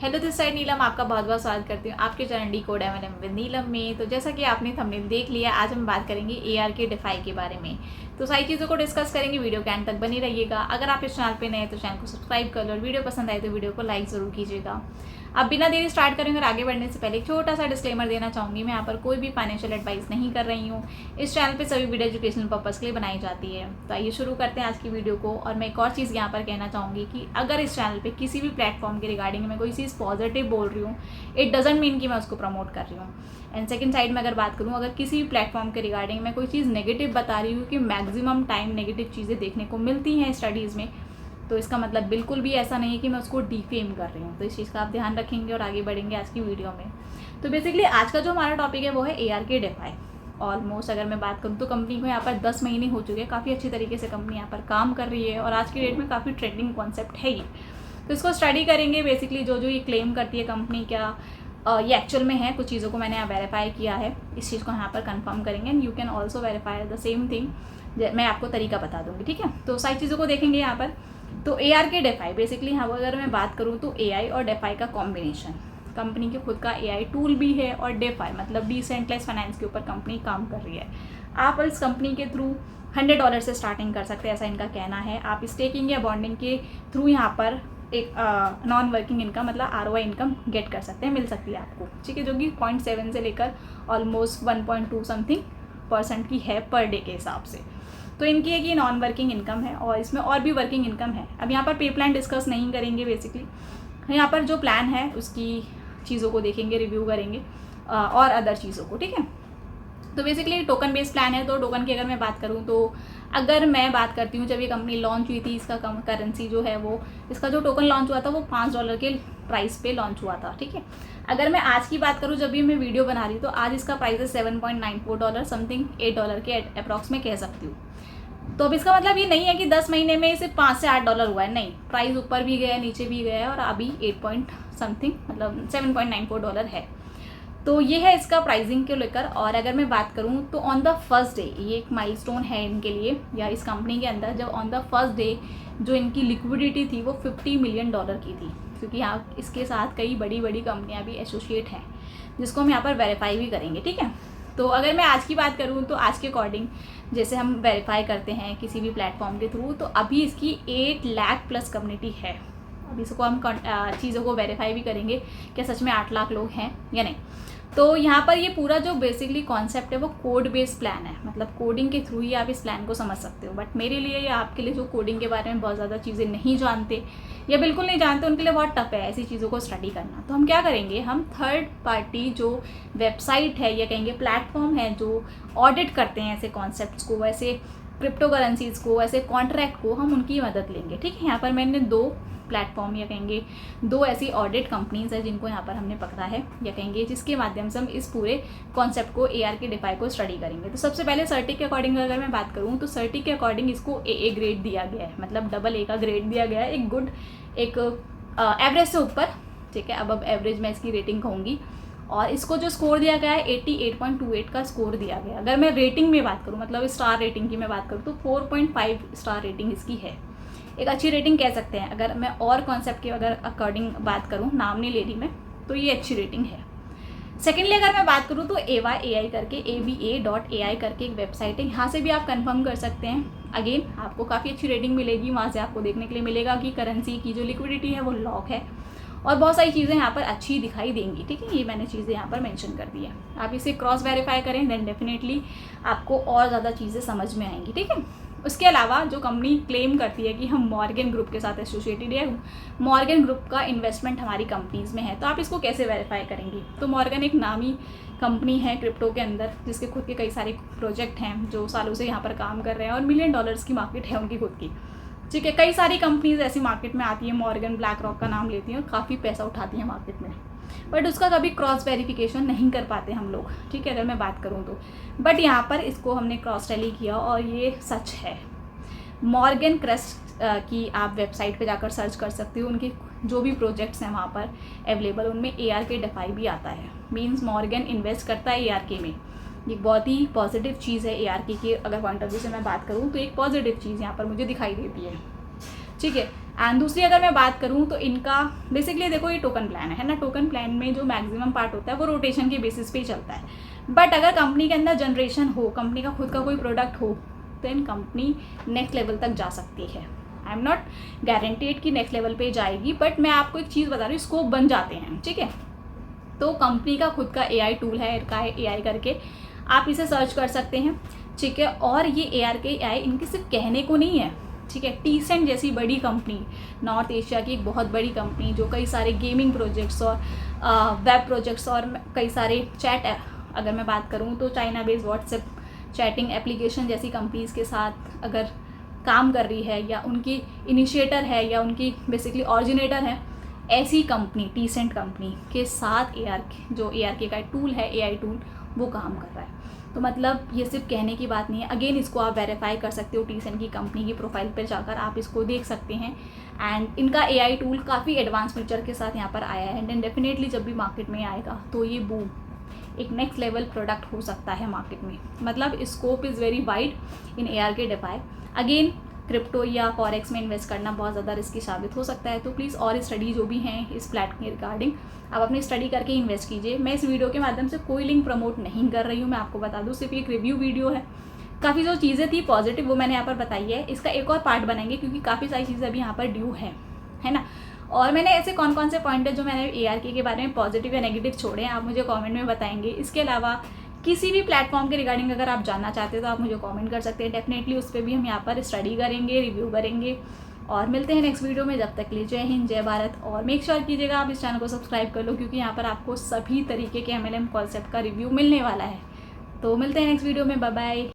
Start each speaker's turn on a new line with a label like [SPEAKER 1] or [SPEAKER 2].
[SPEAKER 1] Hello, this side नीलम आपका बहुत बहुत स्वागत करती हूँ आपके चैनल डिकोड एमएलएम विद नीलम में। तो जैसा कि आपने थंबनेल देख लिया, आज हम बात करेंगे ARK डेफाई के बारे में। तो सारी चीज़ों को डिस्कस करेंगे, वीडियो के एंड तक बनी रहिएगा। अगर आप इस चैनल पे नए हैं तो चैनल को सब्सक्राइब कर लो और वीडियो पसंद आए तो वीडियो को लाइक ज़रूर कीजिएगा। अब बिना देरी स्टार्ट करेंगे और आगे बढ़ने से पहले एक छोटा सा डिस्क्लेमर देना चाहूँगी, मैं यहाँ पर कोई भी फाइनेंशियल एडवाइस नहीं कर रही हूँ। इस चैनल पे सभी वीडियो एजुकेशनल पर्पज़ के लिए बनाई जाती है। तो आइए शुरू करते हैं आज की वीडियो को। और मैं एक और चीज़ यहाँ पर कहना चाहूँगी कि अगर इस चैनल पे किसी भी प्लेटफॉर्म के रिगार्डिंग मैं कोई चीज़ पॉजिटिव बोल रही हूँ, इट डजंट मीन कि मैं उसको प्रमोट कर रही हूँ। एंड सेकंड साइड में अगर बात करूँ, अगर किसी भी प्लेटफॉर्म के रिगार्डिंग मैं कोई चीज़ नेगेटिव बता रही हूँ कि मैक्सिमम टाइम नेगेटिव चीज़ें देखने को मिलती हैं स्टडीज़ में, तो इसका मतलब बिल्कुल भी ऐसा नहीं है कि मैं उसको डिफेम कर रही हूँ। तो इस चीज़ का आप ध्यान रखेंगे और आगे बढ़ेंगे आज की वीडियो में। तो बेसिकली आज का जो हमारा टॉपिक है वो है ARK डेफाई। ऑलमोस्ट अगर मैं बात करूँ तो कंपनी को यहाँ पर 10 महीने हो चुके हैं, काफ़ी अच्छी तरीके से कंपनी यहाँ पर काम कर रही है और आज की डेट में काफ़ी ट्रेंडिंग कॉन्सेप्ट है ये। तो इसको स्टडी करेंगे। बेसिकली जो ये क्लेम करती है कंपनी, क्या ये एक्चुअल में है, कुछ चीज़ों को मैंने यहाँ वेरीफाई किया है, इस चीज़ को यहाँ पर कंफर्म करेंगे। And you can also verify the same thing, मैं आपको तरीका बता दूँगी, ठीक है। तो सारी चीज़ों को देखेंगे यहाँ पर। तो ARK डेफाई बेसिकली यहाँ पर अगर मैं बात करूँ तो AI और डेफाई का कॉम्बिनेशन, कंपनी के खुद का AI टूल भी है और डेफाई मतलब डिसेंट्रलाइज्ड फाइनेंस के ऊपर कंपनी काम कर रही है। आप इस कंपनी के थ्रू $100 से स्टार्टिंग कर सकते हैं, ऐसा इनका कहना है। आप स्टेकिंग या बॉन्डिंग के थ्रू यहाँ पर एक नॉन वर्किंग इनकम मतलब ROI इनकम गेट कर सकते हैं, मिल सकती है आपको, ठीक है, जो कि 0.7 से लेकर ऑलमोस्ट 1.2 समथिंग % की है पर डे के हिसाब से। तो इनकी एक ये नॉन वर्किंग इनकम है और इसमें और भी वर्किंग इनकम है। अब यहाँ पर पे प्लान डिस्कस नहीं करेंगे, बेसिकली यहाँ पर जो प्लान है उसकी चीज़ों को देखेंगे, रिव्यू करेंगे और अदर चीज़ों को, ठीक है। तो बेसिकली टोकन बेस्ड प्लान है। तो टोकन की अगर मैं बात करूँ तो अगर मैं बात करती हूँ जब ये कंपनी लॉन्च हुई थी, इसका करेंसी जो है वो, इसका जो टोकन लॉन्च हुआ था वो $5 के प्राइस पे लॉन्च हुआ था, ठीक है। अगर मैं आज की बात करूँ, जब भी मैं वीडियो बना रही हूँ, तो आज इसका प्राइस है $7.94 समथिंग, $8 के अप्रॉक्स में कह सकती हूँ। तो अब इसका मतलब ये नहीं है कि 10 महीने में सिर्फ $5 से $8 हुआ है, नहीं, प्राइस ऊपर भी गया है नीचे भी गया है और अभी 8 पॉइंट समथिंग मतलब $7.94 है। तो ये है इसका प्राइसिंग को लेकर। और अगर मैं बात करूँ तो ऑन द फर्स्ट डे, ये एक माइलस्टोन है इनके लिए या इस कंपनी के अंदर, जब ऑन द फर्स्ट डे जो इनकी लिक्विडिटी थी वो $50 मिलियन की थी, क्योंकि यहाँ इसके साथ कई बड़ी बड़ी कंपनियाँ भी एसोसिएट हैं, जिसको हम यहाँ पर वेरीफाई भी करेंगे, ठीक है। तो अगर मैं आज की बात करूँ तो आज के अकॉर्डिंग जैसे हम वेरीफाई करते हैं किसी भी प्लेटफॉर्म के थ्रू, तो अभी इसकी 8 लाख प्लस कम्युनिटी है। अभी इसको हम चीज़ों को वेरीफाई भी करेंगे क्या सच में 8 लाख लोग हैं या नहीं। तो यहाँ पर ये पूरा जो बेसिकली कॉन्सेप्ट है वो कोड बेस्ड प्लान है, मतलब कोडिंग के थ्रू ही आप इस प्लान को समझ सकते हो। बट मेरे लिए या आपके लिए जो कोडिंग के बारे में बहुत ज़्यादा चीज़ें नहीं जानते या बिल्कुल नहीं जानते, उनके लिए बहुत टफ है ऐसी चीज़ों को स्टडी करना। तो हम क्या करेंगे, हम थर्ड पार्टी जो वेबसाइट है या कहेंगे प्लेटफॉर्म है जो ऑडिट करते हैं ऐसे कॉन्सेप्ट्स को, वैसे क्रिप्टो करेंसीज़ को, ऐसे कॉन्ट्रैक्ट को, हम उनकी मदद लेंगे, ठीक है। यहाँ पर मैंने 2 प्लेटफॉर्म या कहेंगे 2 ऐसी ऑडिट कंपनीज है जिनको यहाँ पर हमने पकड़ा है, या कहेंगे जिसके माध्यम से हम इस पूरे कॉन्सेप्ट को ARK डेफाई को स्टडी करेंगे। तो सबसे पहले सर्टिक के अकॉर्डिंग अगर मैं बात करूँ तो सर्टिक के अकॉर्डिंग इसको AA ग्रेड दिया गया है, मतलब AA का ग्रेड दिया गया है, एक गुड, एक एवरेज से ऊपर, ठीक है। अब एवरेज मैं इसकी रेटिंग कहूँगी। और इसको जो स्कोर दिया गया है 88.28 का स्कोर दिया गया। अगर मैं रेटिंग में बात करूँ, मतलब स्टार रेटिंग की मैं बात करूँ, तो 4.5 स्टार रेटिंग इसकी है, एक अच्छी रेटिंग कह सकते हैं। अगर मैं और कॉन्सेप्ट के अगर अकॉर्डिंग बात करूँ, नाम नहीं ले रही मैं, तो ये अच्छी रेटिंग है। सेकेंडली अगर मैं बात करूँ तो AVA करके ava.ai करके एक वेबसाइट है, यहाँ से भी आप कंफर्म कर सकते हैं। अगेन आपको काफ़ी अच्छी रेटिंग मिलेगी, वहाँ से आपको देखने के लिए मिलेगा कि करेंसी की जो लिक्विडिटी है वो लॉक है और बहुत सारी चीज़ें यहाँ पर अच्छी दिखाई देंगी, ठीक है। ये मैंने चीज़ें यहाँ पर मेंशन कर दी है, आप इसे क्रॉस वेरीफाई करें, देन डेफिनेटली आपको और ज़्यादा चीज़ें समझ में आएंगी, ठीक है। उसके अलावा जो कंपनी क्लेम करती है कि हम मॉर्गन ग्रुप के साथ एसोसिएटेड है, मॉर्गन ग्रुप का इन्वेस्टमेंट हमारी कंपनीज़ में है, तो आप इसको कैसे वेरीफाई करेंगी। तो मॉर्गन एक नामी कंपनी है क्रिप्टो के अंदर, जिसके खुद के कई सारे प्रोजेक्ट हैं जो सालों से यहाँ पर काम कर रहे हैं और $1 मिलियन की मार्केट है उनकी खुद की, ठीक है। कई सारी कंपनीज ऐसी मार्केट में आती है, मॉर्गन ब्लैक रॉक का नाम लेती हैं और काफ़ी पैसा उठाती हैं मार्केट में, बट उसका कभी क्रॉस वेरिफिकेशन नहीं कर पाते हम लोग, ठीक है, अगर मैं बात करूँ तो। बट यहाँ पर इसको हमने क्रॉस टैली किया और ये सच है। मॉर्गन क्रेस्ट की आप वेबसाइट पे जाकर सर्च कर सकते हो, उनके जो भी प्रोजेक्ट्स हैं वहाँ पर अवेलेबल, उनमें ARK डेफाई भी आता है। मीन्स मॉर्गन इन्वेस्ट करता है ARK में, ये बहुत ही पॉजिटिव चीज़ है। ARK की अगर पॉइंट ऑफ व्यू से मैं बात करूँ तो एक पॉजिटिव चीज़ यहाँ पर मुझे दिखाई देती है, ठीक है। एंड दूसरी अगर मैं बात करूँ तो इनका बेसिकली देखो ये टोकन प्लान है ना, टोकन प्लान में जो मैक्सिमम पार्ट होता है वो रोटेशन के बेसिस पे ही चलता है। बट अगर कंपनी के अंदर जनरेशन हो, कंपनी का खुद का कोई प्रोडक्ट हो, देन कंपनी नेक्स्ट लेवल तक जा सकती है। आई एम नॉट गारंटेड कि नेक्स्ट लेवल पे जाएगी, बट मैं आपको एक चीज़ बता रही हूँ, स्कोप बन जाते हैं, ठीक है। तो कंपनी का खुद का AI टूल है, AI करके आप इसे सर्च कर सकते हैं, ठीक है। और ये AI इनके सिर्फ कहने को नहीं है, ठीक है। टीसेंट जैसी बड़ी कंपनी, नॉर्थ एशिया की एक बहुत बड़ी कंपनी जो कई सारे गेमिंग प्रोजेक्ट्स और वेब प्रोजेक्ट्स और कई सारे चैट, अगर मैं बात करूँ तो China based WhatsApp chatting application जैसी कंपनीज़ के साथ अगर काम कर रही है या उनकी इनिशिएटर है या उनकी बेसिकली ऑरिजिनेटर है, ऐसी कंपनी टीसेंट कंपनी के साथ जो ARK का टूल है, AI टूल, वो काम कर रहा है। तो मतलब ये सिर्फ कहने की बात नहीं है। अगेन इसको आप वेरीफाई कर सकते हो, टीसेंट की कंपनी की प्रोफाइल पर जाकर आप इसको देख सकते हैं। एंड इनका AI टूल काफ़ी एडवांस फीचर के साथ यहाँ पर आया है, एंड डेफिनेटली जब भी मार्केट में आएगा तो ये बूम एक नेक्स्ट लेवल प्रोडक्ट हो सकता है मार्केट में। मतलब scope is very wide in ARK DeFi। Again crypto या फॉरेक्स में इन्वेस्ट करना बहुत ज़्यादा रिस्की साबित हो सकता है, तो प्लीज़ और स्टडी जो भी हैं इस प्लेटफॉर्म के रिगार्डिंग आप अपनी स्टडी करके इन्वेस्ट कीजिए। मैं इस वीडियो के माध्यम से कोई लिंक प्रमोट नहीं कर रही हूँ, मैं आपको बता दूँ, सिर्फ एक रिव्यू वीडियो है। काफ़ी जो चीज़ें थी पॉजिटिव वो मैंने यहाँ पर बताई है, इसका एक और पार्ट बनाएंगे क्योंकि काफ़ी सारी चीज़ें अभी यहाँ पर ड्यू है ना। और मैंने ऐसे कौन कौन से पॉइंट है जो मैंने ARK के बारे में पॉजिटिव या नेगेटिव छोड़े हैं, आप मुझे कमेंट में बताएंगे। इसके अलावा किसी भी प्लेटफॉर्म के रिगार्डिंग अगर आप जानना चाहते हो तो आप मुझे कमेंट कर सकते हैं, डेफिनेटली उस पर भी हम यहाँ पर स्टडी करेंगे, रिव्यू करेंगे। और मिलते हैं नेक्स्ट वीडियो में, जब तक के लिए जय हिंद, जय भारत। और मेक श्योर कीजिएगा आप इस चैनल को सब्सक्राइब कर लो क्योंकि यहाँ पर आपको सभी तरीके के MLM कॉन्सेप्ट का रिव्यू मिलने वाला है। तो मिलते हैं नेक्स्ट वीडियो में, बाय बाय।